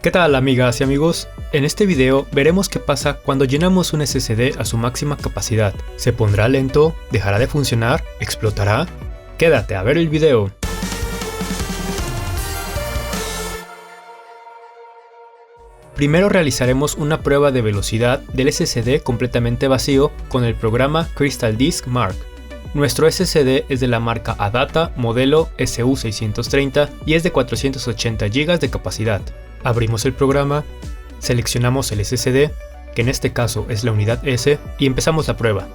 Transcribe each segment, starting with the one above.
¿Qué tal, amigas y amigos? En este video veremos qué pasa cuando llenamos un SSD a su máxima capacidad. ¿Se pondrá lento? ¿Dejará de funcionar? ¿Explotará? Quédate a ver el video. Primero realizaremos una prueba de velocidad del SSD completamente vacío con el programa Crystal Disk Mark. Nuestro SSD es de la marca Adata modelo SU630 y es de 480 GB de capacidad. Abrimos el programa, seleccionamos el SSD, que en este caso es la unidad S, y empezamos la prueba.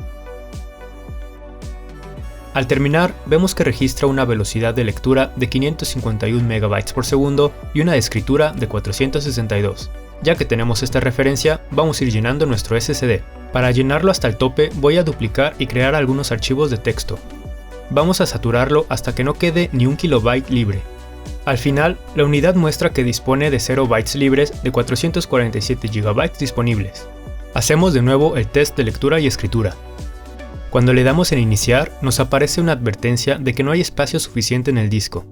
Al terminar, vemos que registra una velocidad de lectura de 551 MB por segundo y una de escritura de 462. Ya que tenemos esta referencia, vamos a ir llenando nuestro SSD. Para llenarlo hasta el tope, voy a duplicar y crear algunos archivos de texto. Vamos a saturarlo hasta que no quede ni un kilobyte libre. Al final, la unidad muestra que dispone de 0 bytes libres de 447 GB disponibles. Hacemos de nuevo el test de lectura y escritura. Cuando le damos en iniciar, nos aparece una advertencia de que no hay espacio suficiente en el disco.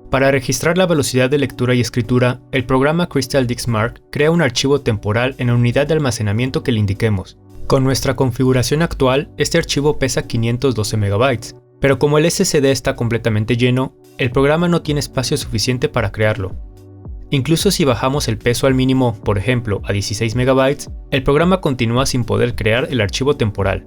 Para registrar la velocidad de lectura y escritura, el programa Crystal Disk Mark crea un archivo temporal en la unidad de almacenamiento que le indiquemos. Con nuestra configuración actual, este archivo pesa 512 MB, pero como el SSD está completamente lleno, el programa no tiene espacio suficiente para crearlo. Incluso si bajamos el peso al mínimo, por ejemplo, a 16 MB, el programa continúa sin poder crear el archivo temporal.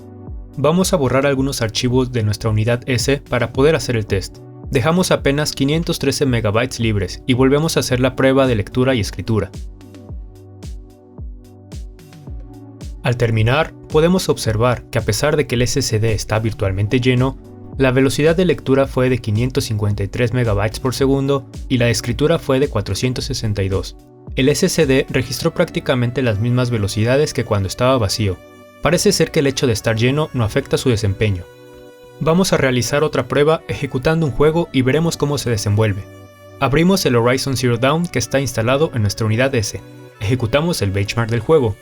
Vamos a borrar algunos archivos de nuestra unidad S para poder hacer el test. Dejamos apenas 513 MB libres y volvemos a hacer la prueba de lectura y escritura. Al terminar, podemos observar que a pesar de que el SSD está virtualmente lleno, la velocidad de lectura fue de 553 MB por segundo y la de escritura fue de 462. El SSD registró prácticamente las mismas velocidades que cuando estaba vacío. Parece ser que el hecho de estar lleno no afecta su desempeño. Vamos a realizar otra prueba ejecutando un juego y veremos cómo se desenvuelve. Abrimos el Horizon Zero Dawn que está instalado en nuestra unidad S. Ejecutamos el benchmark del juego.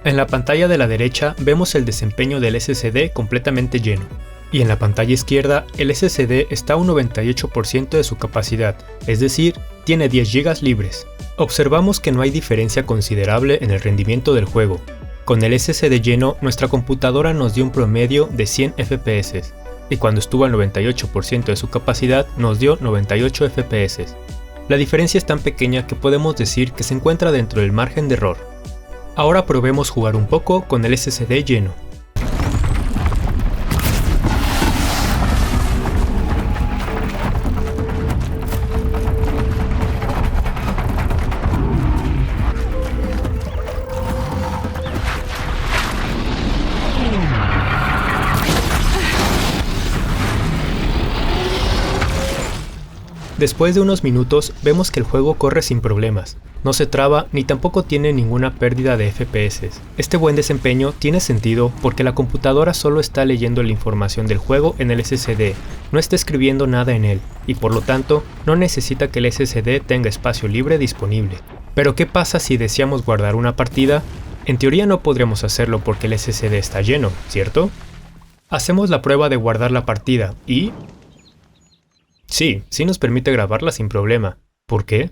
En la pantalla de la derecha vemos el desempeño del SSD completamente lleno. Y en la pantalla izquierda, el SSD está a un 98% de su capacidad, es decir, tiene 10 GB libres. Observamos que no hay diferencia considerable en el rendimiento del juego. Con el SSD lleno, nuestra computadora nos dio un promedio de 100 FPS, y cuando estuvo al 98% de su capacidad, nos dio 98 FPS. La diferencia es tan pequeña que podemos decir que se encuentra dentro del margen de error. Ahora probemos jugar un poco con el SSD lleno. Después de unos minutos vemos que el juego corre sin problemas, no se traba ni tampoco tiene ninguna pérdida de FPS. Este buen desempeño tiene sentido porque la computadora solo está leyendo la información del juego en el SSD, no está escribiendo nada en él, y por lo tanto no necesita que el SSD tenga espacio libre disponible. Pero ¿qué pasa si deseamos guardar una partida? En teoría no podremos hacerlo porque el SSD está lleno, ¿cierto? Hacemos la prueba de guardar la partida y... sí nos permite grabarla sin problema. ¿Por qué?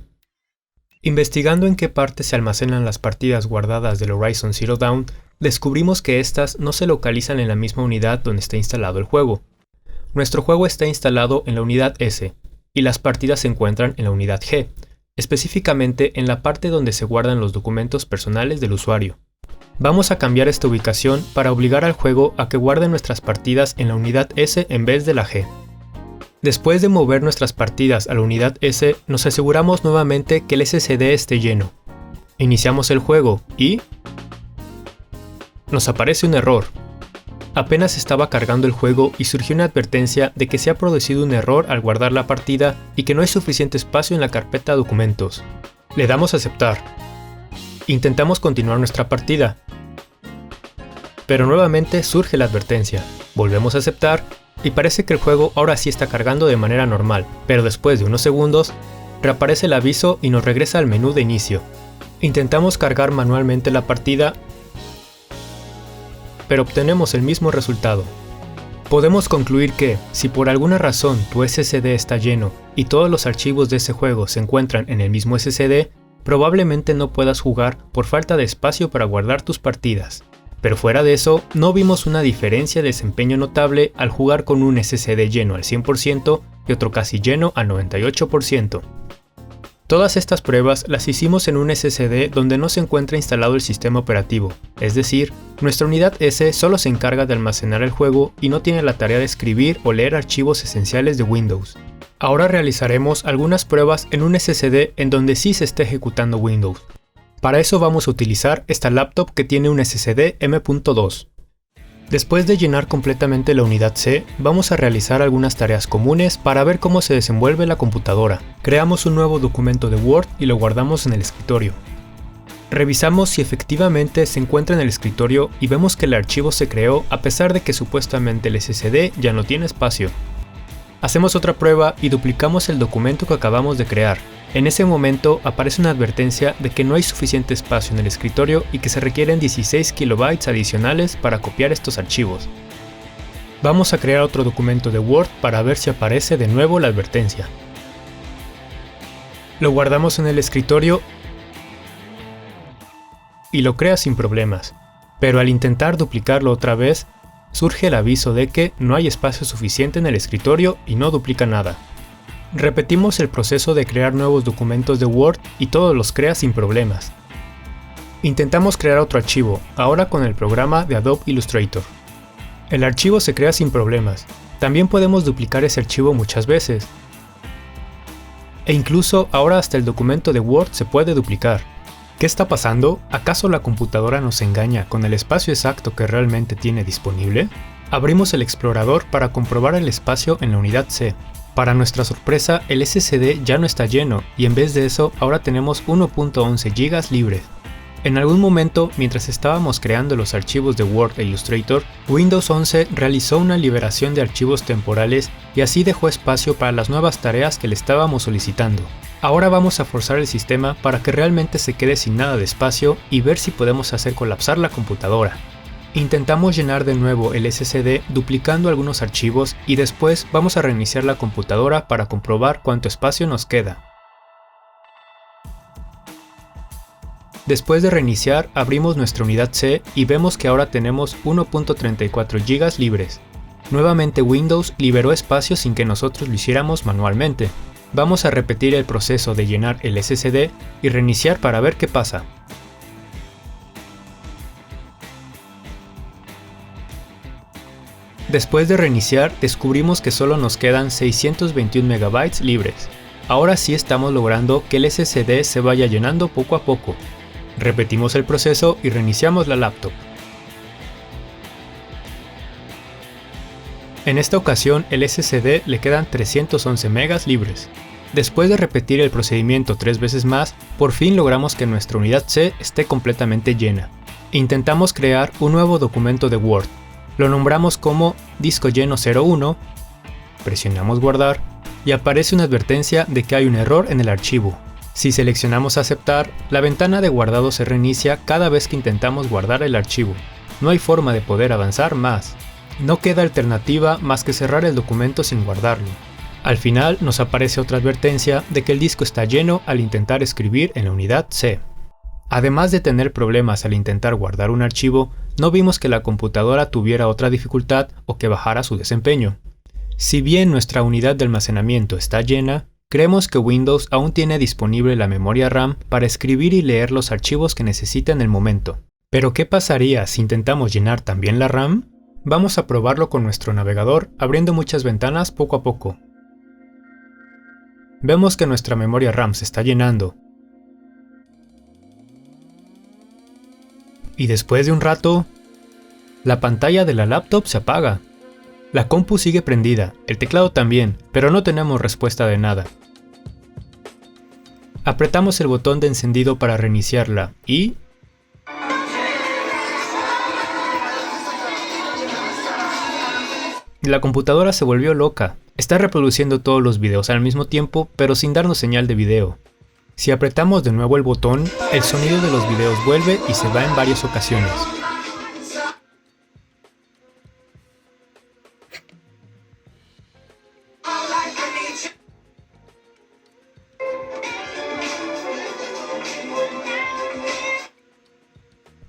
Investigando en qué parte se almacenan las partidas guardadas del Horizon Zero Dawn, descubrimos que estas no se localizan en la misma unidad donde está instalado el juego. Nuestro juego está instalado en la unidad S, y las partidas se encuentran en la unidad G, específicamente en la parte donde se guardan los documentos personales del usuario. Vamos a cambiar esta ubicación para obligar al juego a que guarde nuestras partidas en la unidad S en vez de la G. Después de mover nuestras partidas a la unidad S, nos aseguramos nuevamente que el SSD esté lleno. Iniciamos el juego y... nos aparece un error. Apenas estaba cargando el juego y surgió una advertencia de que se ha producido un error al guardar la partida y que no hay suficiente espacio en la carpeta documentos. Le damos a aceptar. Intentamos continuar nuestra partida. Pero nuevamente surge la advertencia. Volvemos a aceptar. Y parece que el juego ahora sí está cargando de manera normal, pero después de unos segundos, reaparece el aviso y nos regresa al menú de inicio. Intentamos cargar manualmente la partida, pero obtenemos el mismo resultado. Podemos concluir que, si por alguna razón tu SSD está lleno y todos los archivos de ese juego se encuentran en el mismo SSD, probablemente no puedas jugar por falta de espacio para guardar tus partidas. Pero fuera de eso, no vimos una diferencia de desempeño notable al jugar con un SSD lleno al 100% y otro casi lleno al 98%. Todas estas pruebas las hicimos en un SSD donde no se encuentra instalado el sistema operativo, es decir, nuestra unidad S solo se encarga de almacenar el juego y no tiene la tarea de escribir o leer archivos esenciales de Windows. Ahora realizaremos algunas pruebas en un SSD en donde sí se esté ejecutando Windows. Para eso vamos a utilizar esta laptop que tiene un SSD M.2. Después de llenar completamente la unidad C, vamos a realizar algunas tareas comunes para ver cómo se desenvuelve la computadora. Creamos un nuevo documento de Word y lo guardamos en el escritorio. Revisamos si efectivamente se encuentra en el escritorio y vemos que el archivo se creó a pesar de que supuestamente el SSD ya no tiene espacio. Hacemos otra prueba y duplicamos el documento que acabamos de crear. En ese momento aparece una advertencia de que no hay suficiente espacio en el escritorio y que se requieren 16 KB adicionales para copiar estos archivos. Vamos a crear otro documento de Word para ver si aparece de nuevo la advertencia. Lo guardamos en el escritorio y lo crea sin problemas, pero al intentar duplicarlo otra vez, surge el aviso de que no hay espacio suficiente en el escritorio y no duplica nada. Repetimos el proceso de crear nuevos documentos de Word y todos los crea sin problemas. Intentamos crear otro archivo, ahora con el programa de Adobe Illustrator. El archivo se crea sin problemas. También podemos duplicar ese archivo muchas veces. E incluso ahora hasta el documento de Word se puede duplicar. ¿Qué está pasando? ¿Acaso la computadora nos engaña con el espacio exacto que realmente tiene disponible? Abrimos el explorador para comprobar el espacio en la unidad C. Para nuestra sorpresa, el SSD ya no está lleno y en vez de eso ahora tenemos 1.11 GB libres. En algún momento, mientras estábamos creando los archivos de Word e Illustrator, Windows 11 realizó una liberación de archivos temporales y así dejó espacio para las nuevas tareas que le estábamos solicitando. Ahora vamos a forzar el sistema para que realmente se quede sin nada de espacio y ver si podemos hacer colapsar la computadora. Intentamos llenar de nuevo el SSD duplicando algunos archivos y después vamos a reiniciar la computadora para comprobar cuánto espacio nos queda. Después de reiniciar, abrimos nuestra unidad C y vemos que ahora tenemos 1.34 GB libres. Nuevamente Windows liberó espacio sin que nosotros lo hiciéramos manualmente. Vamos a repetir el proceso de llenar el SSD y reiniciar para ver qué pasa. Después de reiniciar, descubrimos que solo nos quedan 621 MB libres. Ahora sí estamos logrando que el SSD se vaya llenando poco a poco. Repetimos el proceso y reiniciamos la laptop. En esta ocasión el SSD le quedan 311 MB libres. Después de repetir el procedimiento 3 veces más, por fin logramos que nuestra unidad C esté completamente llena. Intentamos crear un nuevo documento de Word. Lo nombramos como disco lleno 01, presionamos guardar y aparece una advertencia de que hay un error en el archivo. Si seleccionamos aceptar, la ventana de guardado se reinicia cada vez que intentamos guardar el archivo. No hay forma de poder avanzar más. No queda alternativa más que cerrar el documento sin guardarlo. Al final nos aparece otra advertencia de que el disco está lleno al intentar escribir en la unidad C. Además de tener problemas al intentar guardar un archivo, no vimos que la computadora tuviera otra dificultad o que bajara su desempeño. Si bien nuestra unidad de almacenamiento está llena, creemos que Windows aún tiene disponible la memoria RAM para escribir y leer los archivos que necesita en el momento. ¿Pero qué pasaría si intentamos llenar también la RAM? Vamos a probarlo con nuestro navegador abriendo muchas ventanas poco a poco. Vemos que nuestra memoria RAM se está llenando. Y después de un rato, la pantalla de la laptop se apaga. La compu sigue prendida, el teclado también, pero no tenemos respuesta de nada. Apretamos el botón de encendido para reiniciarla y... la computadora se volvió loca. Está reproduciendo todos los videos al mismo tiempo, pero sin darnos señal de video. Si apretamos de nuevo el botón, el sonido de los videos vuelve y se va en varias ocasiones.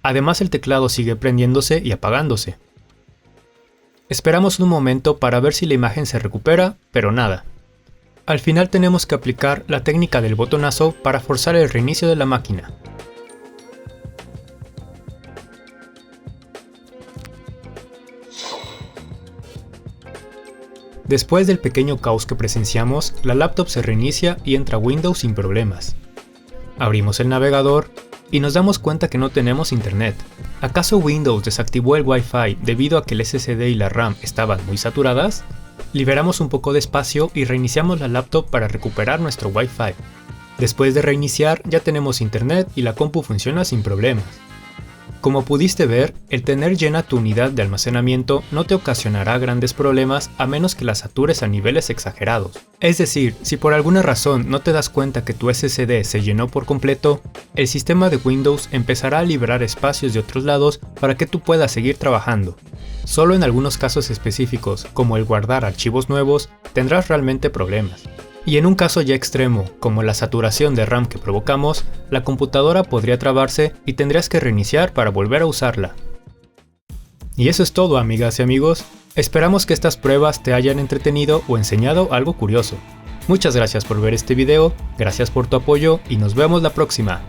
Además, el teclado sigue prendiéndose y apagándose. Esperamos un momento para ver si la imagen se recupera, pero nada. Al final tenemos que aplicar la técnica del botonazo para forzar el reinicio de la máquina. Después del pequeño caos que presenciamos, la laptop se reinicia y entra Windows sin problemas. Abrimos el navegador y nos damos cuenta que no tenemos internet. ¿Acaso Windows desactivó el Wi-Fi debido a que el SSD y la RAM estaban muy saturadas? Liberamos un poco de espacio y reiniciamos la laptop para recuperar nuestro Wi-Fi. Después de reiniciar ya tenemos internet y la compu funciona sin problemas. Como pudiste ver, el tener llena tu unidad de almacenamiento no te ocasionará grandes problemas a menos que la satures a niveles exagerados. Es decir, si por alguna razón no te das cuenta que tu SSD se llenó por completo, el sistema de Windows empezará a liberar espacios de otros lados para que tú puedas seguir trabajando. Solo en algunos casos específicos, como el guardar archivos nuevos, tendrás realmente problemas. Y en un caso ya extremo, como la saturación de RAM que provocamos, la computadora podría trabarse y tendrías que reiniciar para volver a usarla. Y eso es todo, amigas y amigos. Esperamos que estas pruebas te hayan entretenido o enseñado algo curioso. Muchas gracias por ver este video, gracias por tu apoyo y nos vemos la próxima.